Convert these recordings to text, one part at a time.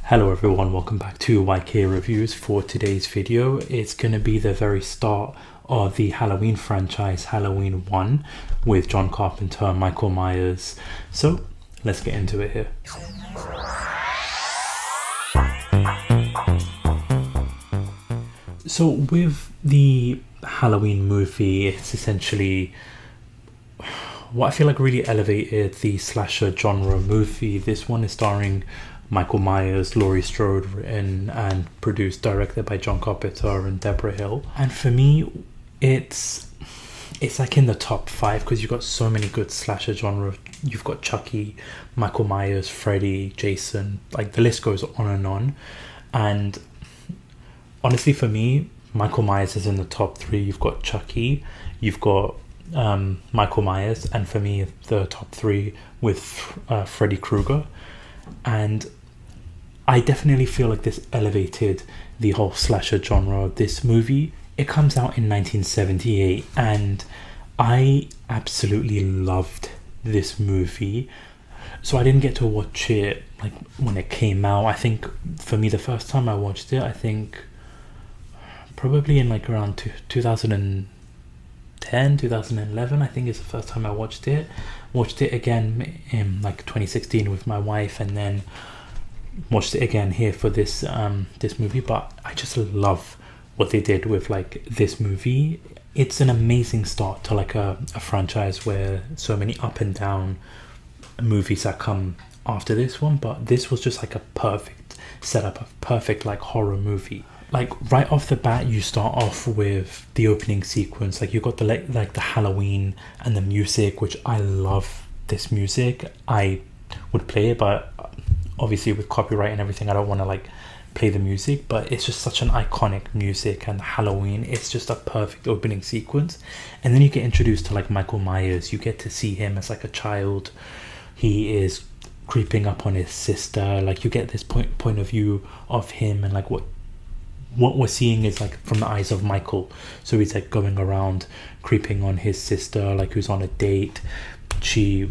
Hello everyone, welcome back to YK Reviews. For today's video, it's going to be the very start of the Halloween franchise, Halloween 1, with John Carpenter and Michael Myers. So, let's get into it here. So, with the Halloween movie, it's essentially what I feel like really elevated the slasher genre movie. This one is starring Michael Myers, Laurie Strode, written and produced, directed by John Carpenter and Debra Hill. And for me, it's like in the top 5 because you've got so many good slasher genre. You've got Chucky, Michael Myers, Freddy, Jason, like the list goes on and on. And honestly, for me, Michael Myers is in the top 3. You've got Chucky, you've got Michael Myers, and for me, the top 3 with Freddy Krueger. And I definitely feel like this elevated the whole slasher genre of this movie. It comes out in 1978 and I absolutely loved this movie. So I didn't get to watch it like when it came out. I think for me, the first time I watched it, I think probably in like around 2010, 2011, I think is the first time I watched it. Watched it again in like 2016 with my wife, and then watched it again here for this this movie. But I just love what they did with like this movie. It's an amazing start to like a franchise where so many up and down movies that come after this one, but this was just like a perfect setup, a perfect like horror movie. Like right off the bat, you start off with the opening sequence. Like you got the like the Halloween and the music, which I love. This music, I would play it, but obviously with copyright and everything, I don't want to like play the music. But it's just such an iconic music, and Halloween, it's just a perfect opening sequence. And then you get introduced to like Michael Myers. You get to see him as like a child. He is creeping up on his sister. Like you get this point of view of him, and like what we're seeing is like from the eyes of Michael. So he's like going around creeping on his sister, like who's on a date. She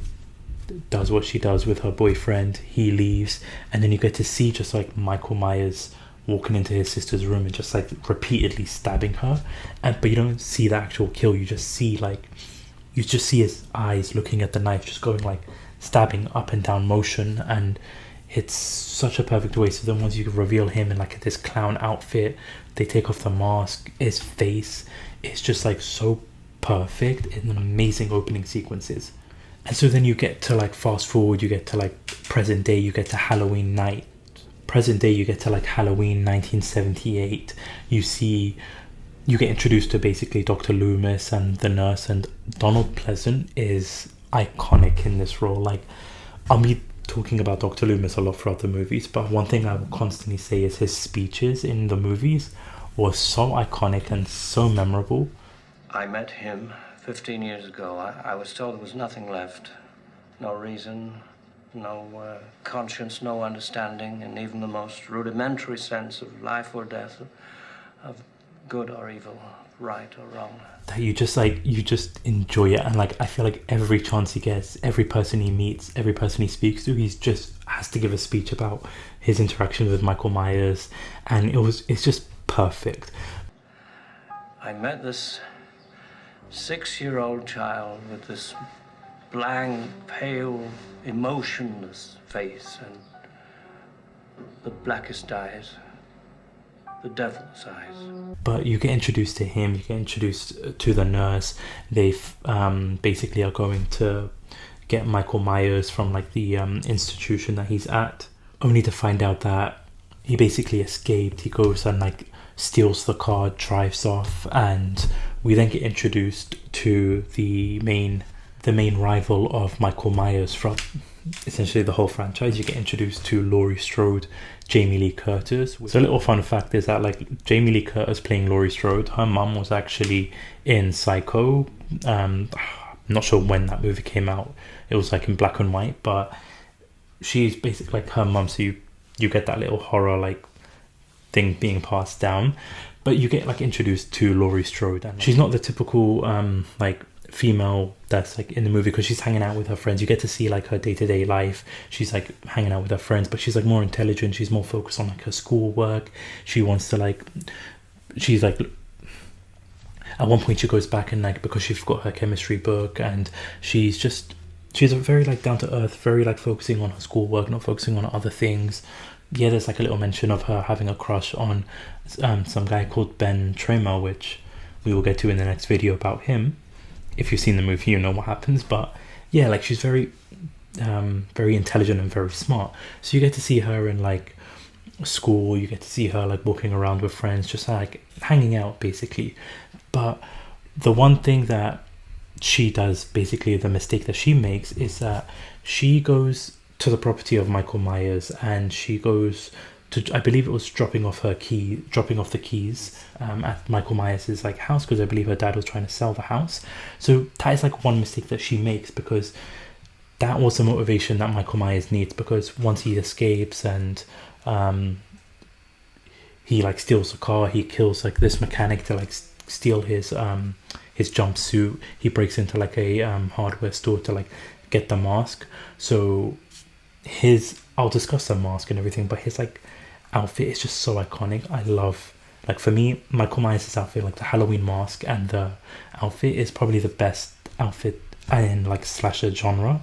does what she does with her boyfriend. He leaves, and then you get to see just like Michael Myers walking into his sister's room and just like repeatedly stabbing her. But you don't see the actual kill. You just see his eyes looking at the knife, just going like stabbing up and down motion. And it's such a perfect way. So then once you reveal him in like this clown outfit, they take off the mask, his face is just like so perfect in amazing opening sequences. And so then you get to like fast forward, you get to like present day, you get to Halloween night. Present day, you get to like Halloween 1978. You get introduced to basically Dr. Loomis and the nurse, and Donald Pleasant is iconic in this role. Like I'll be talking about Dr. Loomis a lot throughout the movies, but one thing I will constantly say is his speeches in the movies were so iconic and so memorable. I met him 15 years ago. I was told there was nothing left. No reason, no conscience, no understanding, and even the most rudimentary sense of life or death, of good or evil, right or wrong. That you just enjoy it. And like I feel like every chance he gets, every person he meets, every person he speaks to, he's just has to give a speech about his interaction with Michael Myers, and it's just perfect. I met this 6-year-old child with this blank, pale, emotionless face and the blackest eyes, the devil's eyes. But you get introduced to him, you get introduced to the nurse. They basically are going to get Michael Myers from like the institution that he's at, only to find out that he basically escaped. He goes and like steals the car, drives off, and we then get introduced to the main rival of Michael Myers from essentially the whole franchise. You get introduced to Laurie Strode, Jamie Lee Curtis. So a little fun fact is that like Jamie Lee Curtis playing Laurie Strode, her mum was actually in Psycho. I'm not sure when that movie came out. It was like in black and white, but she's basically like her mum. So you get that little horror like thing being passed down. But you get like introduced to Laurie Strode, and she's not the typical like female that's like in the movie, because she's hanging out with her friends. You get to see like her day-to-day life. She's like hanging out with her friends, but she's like more intelligent. She's more focused on like her schoolwork. She wants to like, she's like, at one point she goes back and like, because she's got her chemistry book, and she's a very like down to earth, very like focusing on her schoolwork, not focusing on other things. Yeah, there's like a little mention of her having a crush on some guy called Ben Tramer, which we will get to in the next video about him. If you've seen the movie, you know what happens. But yeah, like she's very intelligent and very smart. So you get to see her in like school. You get to see her like walking around with friends, just like hanging out basically. But the one thing that she does, basically the mistake that she makes, is that she goes to the property of Michael Myers, and she goes to, I believe it was dropping off the keys at Michael Myers' like house, because I believe her dad was trying to sell the house. So that is like one mistake that she makes, because that was the motivation that Michael Myers needs, because once he escapes and he like steals a car, he kills like this mechanic to like steal his jumpsuit. He breaks into like a hardware store to like get the mask. So I'll discuss the mask and everything, but his like outfit is just so iconic. I love, like for me, Michael Myers' outfit, like the Halloween mask and the outfit, is probably the best outfit in like slasher genre.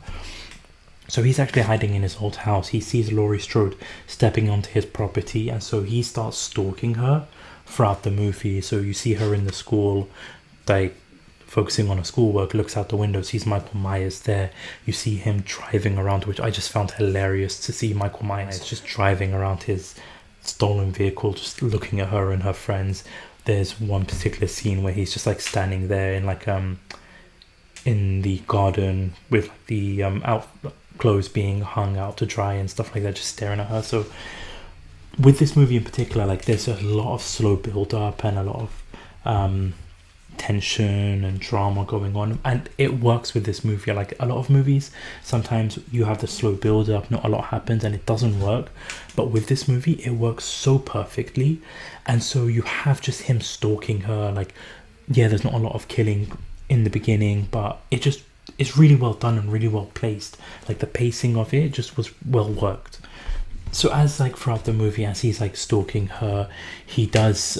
So he's actually hiding in his old house. He sees Laurie Strode stepping onto his property, and so he starts stalking her throughout the movie. So you see her in the school, like focusing on her schoolwork, looks out the window, sees Michael Myers there. You see him driving around, which I just found hilarious, to see Michael Myers just driving around his stolen vehicle, just looking at her and her friends. There's one particular scene where he's just like standing there in like in the garden with like the clothes being hung out to dry and stuff like that, just staring at her. So with this movie in particular, like there's a lot of slow build up and a lot of tension and drama going on, and it works with this movie. Like a lot of movies, sometimes you have the slow build up, not a lot happens, and it doesn't work. But with this movie, it works so perfectly. And so you have just him stalking her. Like, yeah, there's not a lot of killing in the beginning, but it's really well done and really well placed. Like the pacing of it just was well worked. So as like throughout the movie, as he's like stalking her, he does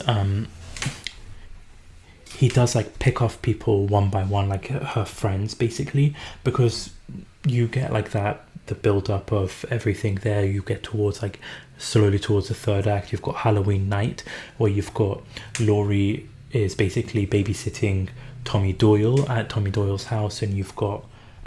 like pick off people one by one, like her friends basically, because you get like that, the build up of everything there. You get towards like slowly towards the third act. You've got Halloween night, where you've got Laurie is basically babysitting Tommy Doyle at Tommy Doyle's house, and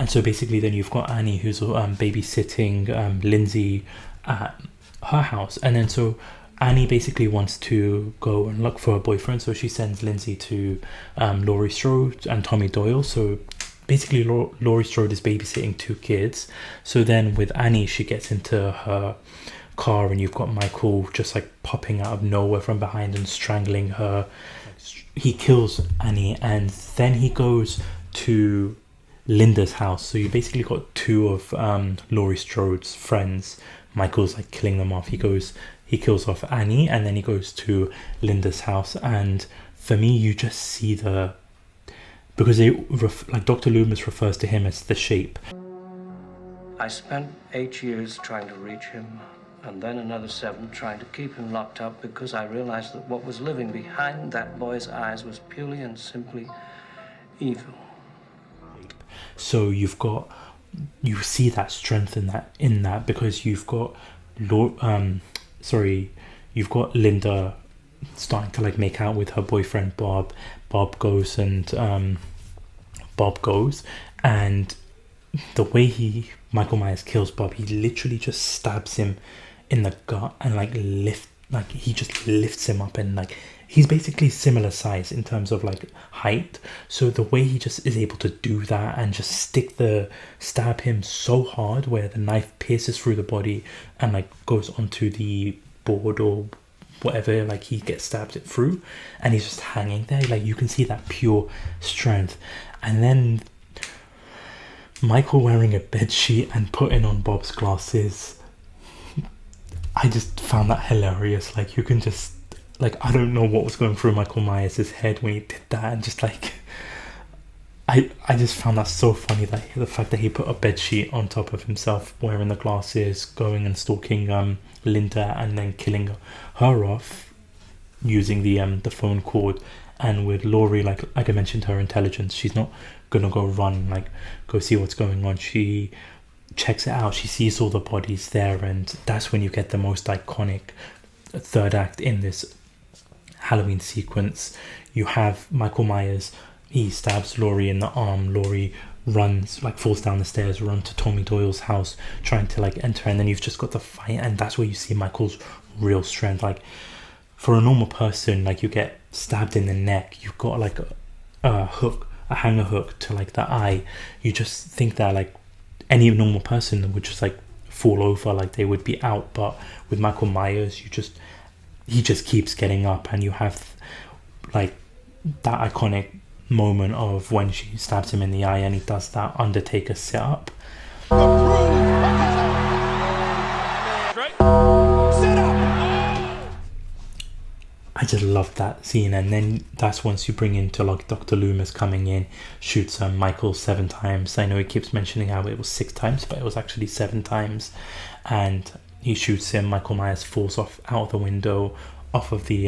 so basically then you've got Annie who's babysitting Lindsay at her house. And then so Annie basically wants to go and look for her boyfriend, so she sends Lindsay to Laurie Strode and Tommy Doyle. So basically Laurie Strode is babysitting two kids. So then with Annie, she gets into her car, and you've got Michael just like popping out of nowhere from behind and strangling her. He kills Annie, and then he goes to Linda's house. So you basically got two of Laurie Strode's friends. Michael's like killing them off. He kills off Annie, and then he goes to Linda's house. And for me, you just see because like Dr. Loomis refers to him as the Shape. I spent 8 years trying to reach him, and then another 7 trying to keep him locked up, because I realized that what was living behind that boy's eyes was purely and simply evil. So you see that strength in that because you've got you've got Linda starting to like make out with her boyfriend Bob. Bob goes, and the way Michael Myers kills Bob, he literally just stabs him in the gut and he just lifts him up, and like he's basically similar size in terms of like height. So the way he just is able to do that and just stab him so hard where the knife pierces through the body and like goes onto the board or whatever, like he gets stabbed it through, and he's just hanging there. Like you can see that pure strength. And then Michael wearing a bed sheet and putting on Bob's glasses, I just found that hilarious. Like you can just, like, I don't know what was going through Michael Myers' head when he did that, and just like I just found that so funny, that the fact that he put a bed sheet on top of himself, wearing the glasses, going and stalking Linda, and then killing her off using the phone cord. And with Laurie, like I mentioned, her intelligence, she's not gonna go run, like go see what's going on. She checks it out, she sees all the bodies there, and that's when you get the most iconic third act in this Halloween sequence. You have Michael Myers, he stabs Laurie in the arm. Laurie runs, like falls down the stairs, run to Tommy Doyle's house, trying to like enter, and then you've just got the fight, and that's where you see Michael's real strength. Like for a normal person, like you get stabbed in the neck, you've got like a hook, a hanger hook to like the eye. You just think that like any normal person would just like fall over, like they would be out. But with Michael Myers, he just keeps getting up, and you have like that iconic moment of when she stabs him in the eye and he does that Undertaker sit up. I just love that scene. And then that's once you bring into like Dr. Loomis coming in, shoots Michael 7 times. I know he keeps mentioning how it was 6 times, but it was actually 7 times. And he shoots him. Michael Myers falls off out of the window, off of the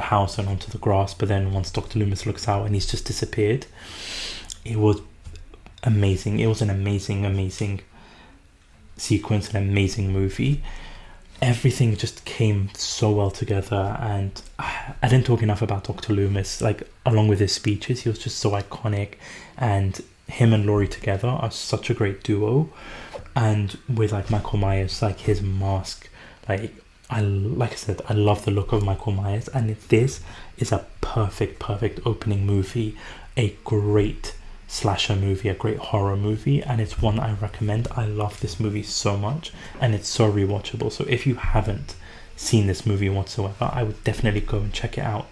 house and onto the grass. But then once Dr. Loomis looks out, and he's just disappeared. It was amazing. It was an amazing sequence, an amazing movie. Everything just came so well together, and I didn't talk enough about Dr. Loomis. Like along with his speeches, he was just so iconic, and him and Laurie together are such a great duo. And with like Michael Myers, like his mask, like I said, I love the look of Michael Myers, and this is a perfect opening movie, a great slasher movie, a great horror movie, and it's one I recommend. I love this movie so much, and it's so rewatchable. So if you haven't seen this movie whatsoever, I would definitely go and check it out.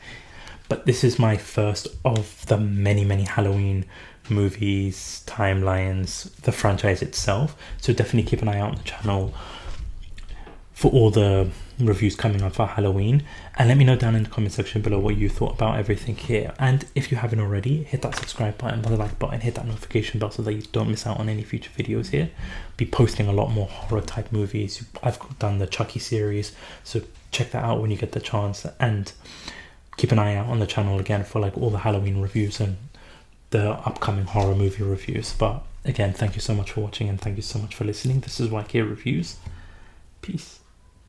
But this is my first of the many Halloween movies, timelines, the franchise itself. So definitely keep an eye out on the channel for all the reviews coming up for Halloween, and let me know down in the comment section below what you thought about everything here. And if you haven't already, hit that subscribe button, the like button, hit that notification bell so that you don't miss out on any future videos here. Be posting a lot more horror type movies. I've done the Chucky series, so check that out when you get the chance, and keep an eye out on the channel again for like all the Halloween reviews and the upcoming horror movie reviews. But again, thank you so much for watching, and thank you so much for listening. This is YK Reviews. Peace.